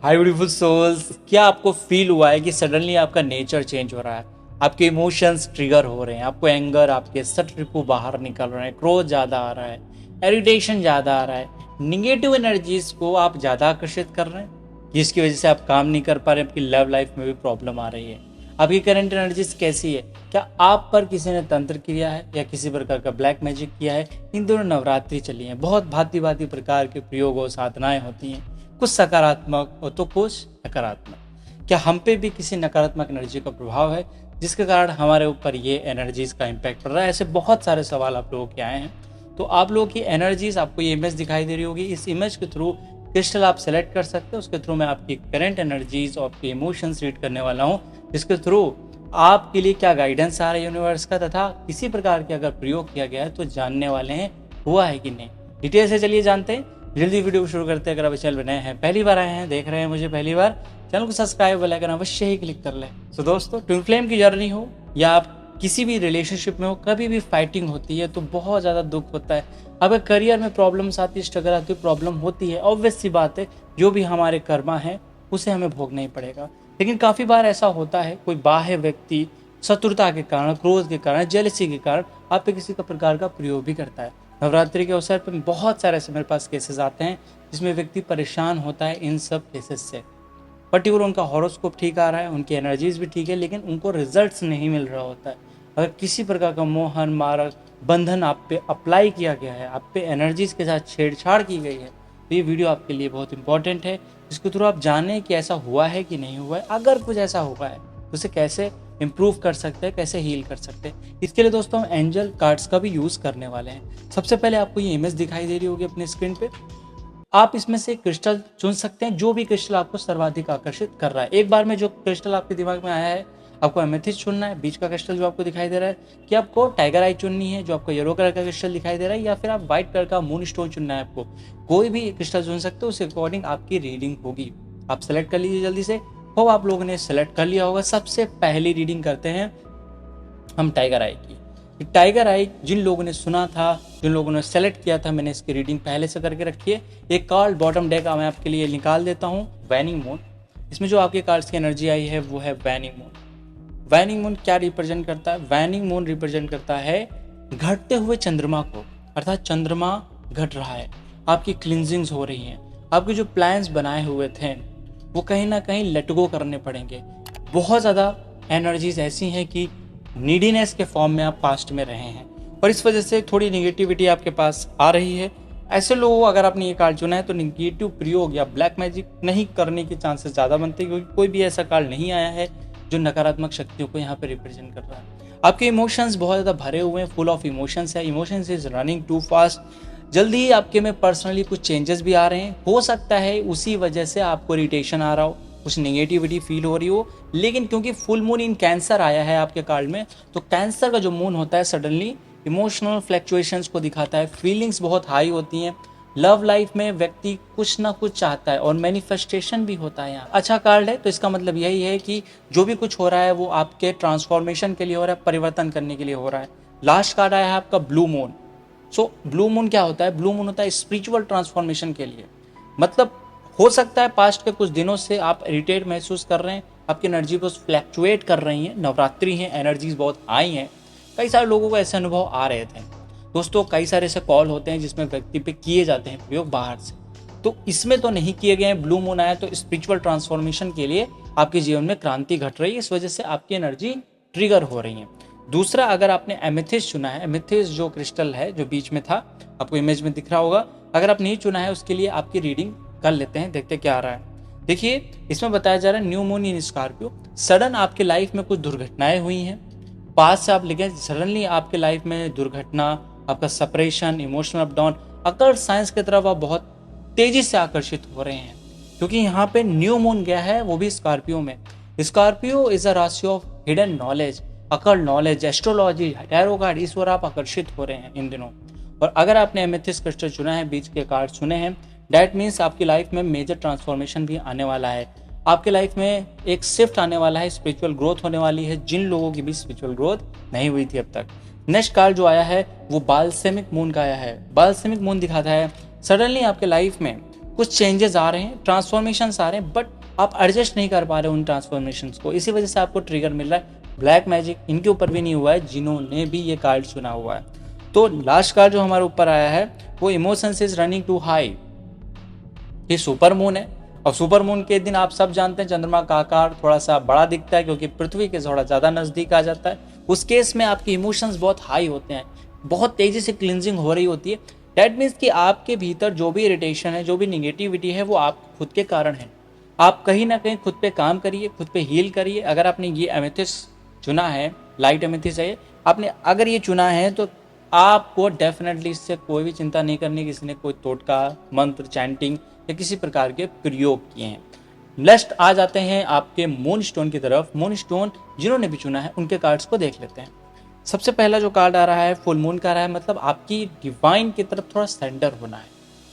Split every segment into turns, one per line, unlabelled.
हाय beautiful souls, क्या आपको feel हुआ है कि सडनली आपका नेचर चेंज हो रहा है, आपके इमोशंस ट्रिगर हो रहे हैं, आपको एंगर, आपके सट रिपू बाहर निकल रहे हैं, क्रोध ज़्यादा आ रहा है, इरिटेशन ज़्यादा आ रहा है, निगेटिव एनर्जीज को आप ज़्यादा आकर्षित कर रहे हैं, जिसकी वजह से आप काम नहीं कर पा रहे, आपकी लव लाइफ में भी प्रॉब्लम आ रही है। आपकी करंट एनर्जीज कैसी है? क्या आप पर किसी ने तंत्र किया है या किसी प्रकार का ब्लैक मैजिक किया है? इन दोनों नवरात्रि चली है, बहुत भांति भांति प्रकार के प्रयोग और साधनाएं होती हैं, कुछ सकारात्मक और तो कुछ नकारात्मक। क्या हम पे भी किसी नकारात्मक एनर्जी का प्रभाव है जिसके कारण हमारे ऊपर ये एनर्जीज का इम्पैक्ट पड़ रहा है? ऐसे बहुत सारे सवाल आप लोगों के आए हैं। तो आप लोगों की एनर्जीज, आपको ये इमेज दिखाई दे रही होगी, इस इमेज के थ्रू क्रिस्टल आप सेलेक्ट कर सकते हैं। उसके थ्रू मैं आपकी करंट एनर्जीज और आपके इमोशंस रीड करने वाला हूँ, जिसके थ्रू आपके लिए क्या गाइडेंस आ रहा है यूनिवर्स का, तथा किसी प्रकार के अगर प्रयोग किया गया है तो जानने वाले हैं हुआ है कि नहीं। डिटेल से चलिए जानते हैं, जल्दी वीडियो शुरू करते हैं। अगर आप चैनल पर नए हैं, पहली बार आए हैं, देख रहे हैं मुझे पहली बार, चैनल को सब्सक्राइब बेल आइकन अवश्य ही क्लिक कर लें। तो दोस्तों, ट्विन फ्लेम की जर्नी हो या आप किसी भी रिलेशनशिप में हो, कभी भी फाइटिंग होती है तो बहुत ज़्यादा दुख होता है। अगर करियर में प्रॉब्लम्स आती है, स्ट्रगल आती है, प्रॉब्लम होती है, ऑब्वियस सी बात है, जो भी हमारे कर्मा है उसे हमें भोगना ही पड़ेगा। लेकिन काफ़ी बार ऐसा होता है, कोई बाह्य व्यक्ति शत्रुता के कारण, क्रोध के कारण, जेलसी के कारण आप पे किसी का प्रकार का प्रयोग भी करता है। नवरात्रि के अवसर पर बहुत सारे ऐसे मेरे पास केसेस आते हैं जिसमें व्यक्ति परेशान होता है इन सब केसेस से। पर्टिकुलर उनका हॉरोस्कोप ठीक आ रहा है, उनकी एनर्जीज भी ठीक है, लेकिन उनको रिजल्ट्स नहीं मिल रहा होता है। अगर किसी प्रकार का मोहन, मारक, बंधन आप पे अप्लाई किया गया है, आप पे एनर्जीज के साथ छेड़छाड़ की गई है, तो ये वीडियो आपके लिए बहुत इंपॉर्टेंट है, जिसके थ्रू आप जानें कि ऐसा हुआ है कि नहीं हुआ है। अगर कुछ ऐसा हुआ है तो उसे कैसे इम्प्रूव कर सकते हैं, कैसे हील कर सकते हैं। इसके लिए दोस्तों हम एंजल कार्ड्स का भी यूज़ करने वाले हैं। सबसे पहले आपको ये इमेज दिखाई दे रही होगी अपने स्क्रीन पे। आप इसमें से क्रिस्टल चुन सकते हैं, जो भी क्रिस्टल आपको सर्वाधिक आकर्षित कर रहा है। एक बार में जो क्रिस्टल आपके दिमाग में आया है, आपको एमेथिस्ट चुनना है। बीच का क्रिस्टल जो आपको दिखाई दे रहा है, कि आपको टाइगर आई चुननी है, जो आपको येलो कलर का क्रिस्टल दिखाई दे रहा है, या फिर आप व्हाइट कलर का मून स्टोन चुनना है। आपको कोई भी क्रिस्टल चुन सकते हो, उसके अकॉर्डिंग आपकी रीडिंग होगी। आप सेलेक्ट कर लीजिए जल्दी से। हो आप लोगों ने सेलेक्ट कर लिया होगा। सबसे पहली रीडिंग करते हैं हम टाइगर आई की। टाइगर आई जिन लोगों ने सुना था, जिन लोगों ने सेलेक्ट किया था, मैंने इसकी रीडिंग पहले से करके रखी है। एक कार्ड बॉटम डेक मैं आपके लिए निकाल देता हूँ, वैनिंग मून। इसमें जो आपके कार्ड्स की एनर्जी आई है वो है वैनिंग मून। वैनिंग मून क्या रिप्रेजेंट करता है? वैनिंग मून रिप्रेजेंट करता है घटते हुए चंद्रमा को, अर्थात चंद्रमा घट रहा है, आपकी क्लिनजिंग्स हो रही हैं, आपके जो प्लान्स बनाए हुए थे वो कहीं ना कहीं लेट गो करने पड़ेंगे। बहुत ज़्यादा एनर्जीज ऐसी हैं कि नीडीनेस के फॉर्म में आप पास्ट में रहे हैं और इस वजह से थोड़ी निगेटिविटी आपके पास आ रही है। ऐसे लोगों को अगर आपने ये कार्ड चुना है तो निगेटिव प्रयोग या ब्लैक मैजिक नहीं करने के चांसेस ज़्यादा बनते हैं, क्योंकि कोई भी ऐसा कार्ड नहीं आया है जो नकारात्मक शक्तियों को यहाँ पे रिप्रेजेंट कर रहा है। आपके इमोशंस बहुत ज़्यादा भरे हुए हैं, फुल ऑफ इमोशंस है, emotions is running too fast. जल्दी ही आपके में पर्सनली कुछ चेंजेस भी आ रहे हैं। हो सकता है उसी वजह से आपको इरिटेशन आ रहा हो, कुछ नेगेटिविटी फील हो रही हो, लेकिन क्योंकि फुल मून इन कैंसर आया है आपके कार्ड में, तो कैंसर का जो मून होता है सडनली इमोशनल फ्लक्चुएशंस को दिखाता है। फीलिंग्स बहुत हाई होती हैं। लव लाइफ में व्यक्ति कुछ ना कुछ चाहता है और मैनिफेस्टेशन भी होता है। यहाँ अच्छा कार्ड है, तो इसका मतलब यही है कि जो भी कुछ हो रहा है वो आपके ट्रांसफॉर्मेशन के लिए हो रहा है, परिवर्तन करने के लिए हो रहा है। लास्ट कार्ड आया है आपका ब्लू मून। सो ब्लू मून क्या होता है? ब्लू मून होता है स्पिरिचुअल ट्रांसफॉर्मेशन के लिए। मतलब हो सकता है पास्ट के कुछ दिनों से आप इरिटेट महसूस कर रहे हैं, आपकी एनर्जी बहुत फ्लैक्चुएट कर रही हैं, नवरात्रि हैं, एनर्जीज बहुत हाई हैं। कई सारे लोगों को ऐसे अनुभव आ रहे थे दोस्तों। कई सारे ऐसे कॉल होते हैं जिसमें व्यक्ति पे किए जाते हैं प्रयोग बाहर से, तो इसमें तो नहीं किए गए हैं। ब्लू मून आया तो स्पिरिचुअल ट्रांसफॉर्मेशन के लिए आपके जीवन में क्रांति घट रही है, इस वजह से आपकी एनर्जी ट्रिगर हो रही है। दूसरा, अगर आपने एमेथिस्ट चुना है, एमेथिस्ट जो क्रिस्टल है जो बीच में था, आपको इमेज में दिख रहा होगा, अगर आप नहीं चुना है उसके लिए आपकी रीडिंग कर लेते हैं, देखते क्या आ रहा है। देखिए इसमें बताया जा रहा है new moon in Scorpio. Sudden आपके लाइफ में कुछ दुर्घटनाएं हुई हैं, पास से आप लिखे सडनली आपके लाइफ में दुर्घटना, आपका separation, emotional up down, occult science की तरफ आप बहुत तेजी से आकर्षित हो रहे हैं, क्योंकि यहाँ पे न्यू मून गया है, वो भी स्कॉर्पियो में। स्कॉर्पियो इज अ राशि of hidden knowledge, occult knowledge, astrology, tarot card, इस ओर आप आकर्षित हो रहे हैं इन दिनों। और अगर आपने एमेथिस्ट क्रिस्टल चुना है, बीच के कार्ड चुने हैं, डैट मीन्स आपकी लाइफ में मेजर ट्रांसफॉर्मेशन भी आने वाला है। आपके लाइफ में एक शिफ्ट आने वाला है, स्पिरिचुअल ग्रोथ होने वाली है, जिन लोगों की भी स्पिरिचुअल ग्रोथ नहीं हुई थी अब तक। नेक्स्ट कार्ड जो आया है वो बालसेमिक मून का आया है। बालसेमिक मून दिखाता है सडनली आपके लाइफ में कुछ चेंजेस आ रहे हैं, ट्रांसफॉर्मेशंस आ रहे हैं, बट आप एडजस्ट नहीं कर पा रहे उन ट्रांसफॉर्मेशंस को, इसी वजह से आपको ट्रिगर मिल रहा है। ब्लैक मैजिक इनके ऊपर भी नहीं हुआ है जिन्होंने भी ये कार्ड चुना हुआ है। तो लास्ट कार्ड जो हमारे ऊपर आया है वो emotions is running too high. ये सुपर मून है, और सुपर मून के दिन आप सब जानते हैं चंद्रमा का आकार थोड़ा सा बड़ा दिखता है क्योंकि पृथ्वी के थोड़ा ज़्यादा नज़दीक आ जाता है। उस केस में आपके इमोशंस बहुत हाई होते हैं, बहुत तेज़ी से क्लिनजिंग हो रही होती है। डैट मीन्स कि आपके भीतर जो भी इरिटेशन है, जो भी निगेटिविटी है, वो आप खुद के कारण है। आप कहीं ना कहीं खुद पे काम करिए, खुद पे हील करिए। अगर आपने ये एमेथिस्ट चुना है, लाइट एमेथिस्ट है, आपने अगर ये चुना है तो आपको डेफिनेटली इससे कोई भी चिंता नहीं करनी किसी ने कोई टोटका, मंत्र, चैंटिंग या किसी प्रकार के प्रयोग किए हैं। नेक्स्ट आ जाते हैं आपके मून स्टोन की तरफ। मून स्टोन जिन्होंने भी चुना है उनके कार्ड्स को देख लेते हैं। सबसे पहला जो कार्ड आ रहा है फुल मून का रहा है, मतलब आपकी डिवाइन की तरफ थोड़ा सेंटर होना है,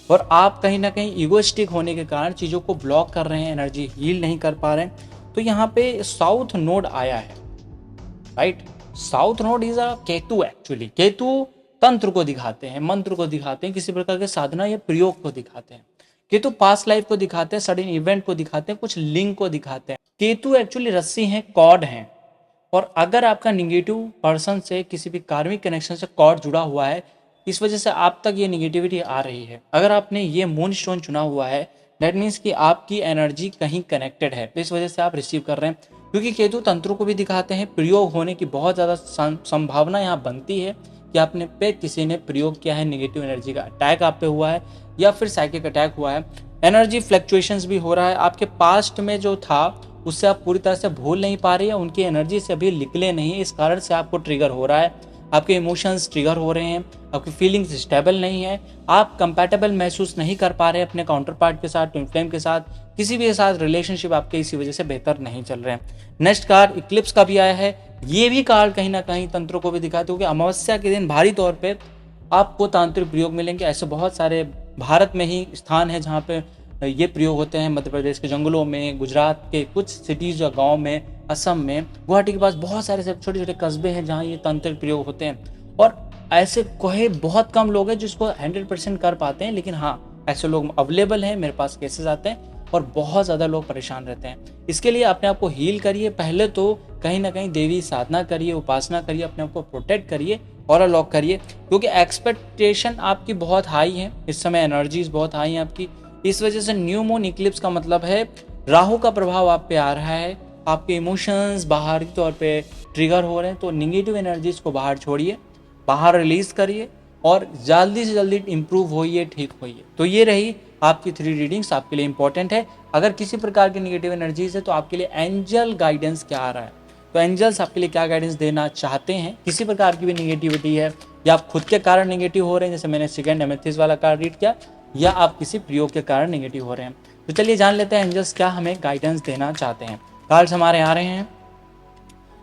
और आप कहीं ना कहीं ईगोइस्टिक होने के कारण चीज़ों को ब्लॉक कर रहे हैं, एनर्जी हील नहीं कर पा रहे हैं। तो यहाँ पे साउथ नोड आया है, right. South node is a Ketu. Actually Ketu तंत्र को दिखाते हैं, मंत्र को दिखाते हैं, किसी प्रकार के साधना या प्रयोग को दिखाते हैं। केतु पास्ट लाइफ को दिखाते हैं, सडन इवेंट को दिखाते हैं, कुछ लिंक को दिखाते हैं। केतु एक्चुअली रस्सी है, कॉर्ड है, और अगर आपका निगेटिव पर्सन से किसी भी कार्मिक कनेक्शन से कॉर्ड जुड़ा हुआ है, इस वजह से आप तक ये निगेटिविटी आ रही है। अगर आपने ये मून स्टोन चुना हुआ है, दैट मीन्स कि आपकी एनर्जी कहीं कनेक्टेड है, तो इस वजह से आप रिसीव कर रहे हैं। क्योंकि केतु तंत्रों को भी दिखाते हैं, प्रयोग होने की बहुत ज़्यादा संभावना यहाँ बनती है कि आपने पे किसी ने प्रयोग किया है, निगेटिव एनर्जी का अटैक आप पे हुआ है, या फिर साइकिक अटैक हुआ है। एनर्जी फ्लक्चुएशंस भी हो रहा है, आपके पास्ट में जो था उससे आप पूरी तरह से भूल नहीं पा रही है, उनकी एनर्जी से अभी निकले नहीं, इस कारण से आपको ट्रिगर हो रहा है। आपके इमोशंस ट्रिगर हो रहे हैं, आपकी फीलिंग्स स्टेबल नहीं है, आप कंपैटिबल महसूस नहीं कर पा रहे अपने काउंटर पार्ट के साथ, ट्विन फ्लेम के साथ, किसी भी के साथ रिलेशनशिप आपके इसी वजह से बेहतर नहीं चल रहे हैं। नेक्स्ट कार्ड इक्लिप्स का भी आया है। ये भी कार्ड कहीं ना कहीं तंत्रों को भी दिखाते हो कि अमावस्या के दिन भारी तौर पर आपको तांत्रिक प्रयोग मिलेंगे। ऐसे बहुत सारे भारत में ही स्थान है जहाँ पे ये प्रयोग होते हैं, मध्य प्रदेश के जंगलों में, गुजरात के कुछ सिटीज़ या गांव में, असम में, गुवाहाटी के पास बहुत सारे छोटे छोटे कस्बे हैं जहाँ ये तांत्रिक प्रयोग होते हैं। और ऐसे कोई बहुत कम लोग हैं जिसको 100% कर पाते हैं, लेकिन हाँ ऐसे लोग अवेलेबल हैं, मेरे पास केसेस आते हैं और बहुत ज़्यादा लोग परेशान रहते हैं। इसके लिए अपने आप को हील करिए, पहले तो कहीं ना कहीं देवी साधना करिए, उपासना करिए, अपने आप को प्रोटेक्ट करिए, ऑरा लॉक करिए, क्योंकि एक्सपेक्टेशन आपकी बहुत हाई है इस समय, एनर्जीज बहुत हाई है आपकी। इस वजह से न्यू मून इक्लिप्स का मतलब है राहु का प्रभाव आप पे आ रहा है, आपके इमोशंस बाहरी तौर पे ट्रिगर हो रहे हैं। तो निगेटिव एनर्जीज को बाहर छोड़िए, बाहर रिलीज करिए और जल्दी से जल्दी इंप्रूव होइए, ठीक होइए। तो ये रही आपकी 3 रीडिंग्स, आपके लिए इंपॉर्टेंट है। अगर किसी प्रकार की निगेटिव एनर्जीज है तो आपके लिए एंजल गाइडेंस क्या आ रहा है, तो एंजल्स आपके लिए क्या गाइडेंस देना चाहते हैं। किसी प्रकार की भी निगेटिविटी है या आप खुद के कारण निगेटिव हो रहे हैं, जैसे मैंने सेकंड एमेथिस्ट वाला कार्ड रीड किया, या आप किसी प्रयोग के कारण नेगेटिव हो रहे हैं। तो चलिए जान लेते हैं एंजल्स क्या हमें गाइडेंस देना चाहते हैं। कार्ड्स हमारे आ रहे हैं।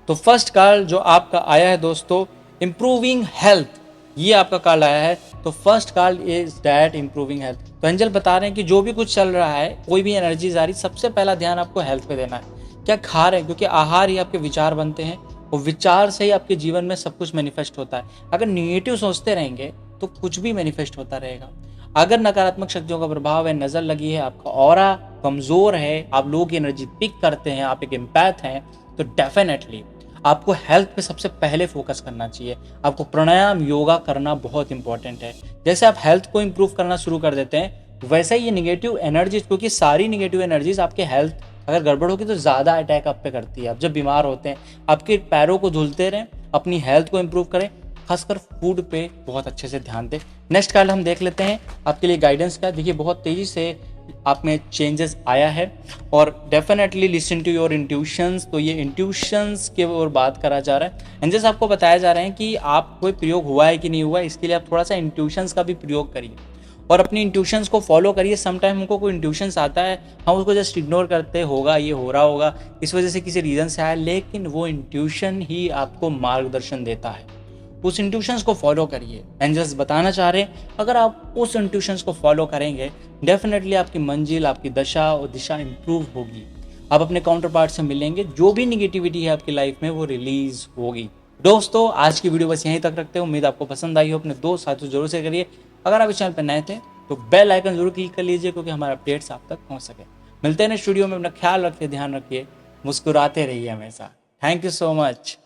तो फर्स्ट कार्ड जो आपका आया है दोस्तों, इंप्रूविंग हेल्थ, ये आपका कार्ड आया है। तो first card is that improving health. तो एंजल बता रहे हैं कि जो भी कुछ चल रहा है, कोई भी एनर्जीज आ रही, सबसे पहला ध्यान आपको हेल्थ पे देना है। क्या खा रहे हैं, क्योंकि आहार ही आपके विचार बनते हैं और विचार से ही आपके जीवन में सब कुछ मैनिफेस्ट होता है। अगर निगेटिव सोचते रहेंगे तो कुछ भी मैनिफेस्ट होता रहेगा। अगर नकारात्मक शक्तियों का प्रभाव है, नजर लगी है, आपका ऑरा कमजोर है, आप लोगों की एनर्जी पिक करते हैं, आप एक एम्पैथ हैं, तो डेफिनेटली आपको हेल्थ पे सबसे पहले फोकस करना चाहिए। आपको प्राणायाम, योगा करना बहुत इंपॉर्टेंट है। जैसे आप हेल्थ को इंप्रूव करना शुरू कर देते हैं, वैसे ही ये निगेटिव एनर्जीज, क्योंकि सारी निगेटिव एनर्जीज आपके हेल्थ अगर गड़बड़ होगी तो ज़्यादा अटैक आप पे करती है। आप जब बीमार होते हैं, आपके पैरों को धुलते रहें, अपनी हेल्थ को इंप्रूव करें, खासकर फूड पे बहुत अच्छे से ध्यान दें। नेक्स्ट कार्ड हम देख लेते हैं आपके लिए गाइडेंस का। देखिए बहुत तेज़ी से आप में चेंजेस आया है और definitely listen to your intuitions. तो ये इंट्यूशंस के ओर बात करा जा रहा है। एंजल्स आपको बताया जा रहे हैं कि आप कोई प्रयोग हुआ है कि नहीं हुआ है, इसके लिए आप थोड़ा सा इंट्यूशंस का भी प्रयोग करिए और अपनी इंट्यूशंस को फॉलो करिए। समटाइम हमको कोई इंट्यूशंस आता है, हम उसको जस्ट इग्नोर करते, होगा ये हो रहा होगा, इस वजह से किसी रीज़न से आया, लेकिन वो इंट्यूशन ही आपको मार्गदर्शन देता है। उस इंट्यूशंस को फॉलो करिए। एंजल्स बताना चाह रहे हैं अगर आप उस इंट्यूशंस को फॉलो करेंगे, डेफिनेटली आपकी मंजिल, आपकी दशा और दिशा इंप्रूव होगी। आप अपने काउंटर पार्ट से मिलेंगे, जो भी निगेटिविटी है आपकी लाइफ में वो रिलीज होगी। दोस्तों आज की वीडियो बस यहीं तक रखते हैं। उम्मीद आपको पसंद आई हो। अपने दोस्त साथियों जरूर से करिए। अगर आप इस चैनल पर नए थे तो बेल आइकन जरूर क्लिक कर लीजिए क्योंकि हमारे अपडेट्स आप तक पहुंच सके। मिलते हैं नेक्स्ट वीडियो में, अपना ख्याल रखिए, ध्यान रखिए, मुस्कुराते रहिए हमेशा। Thank you so much.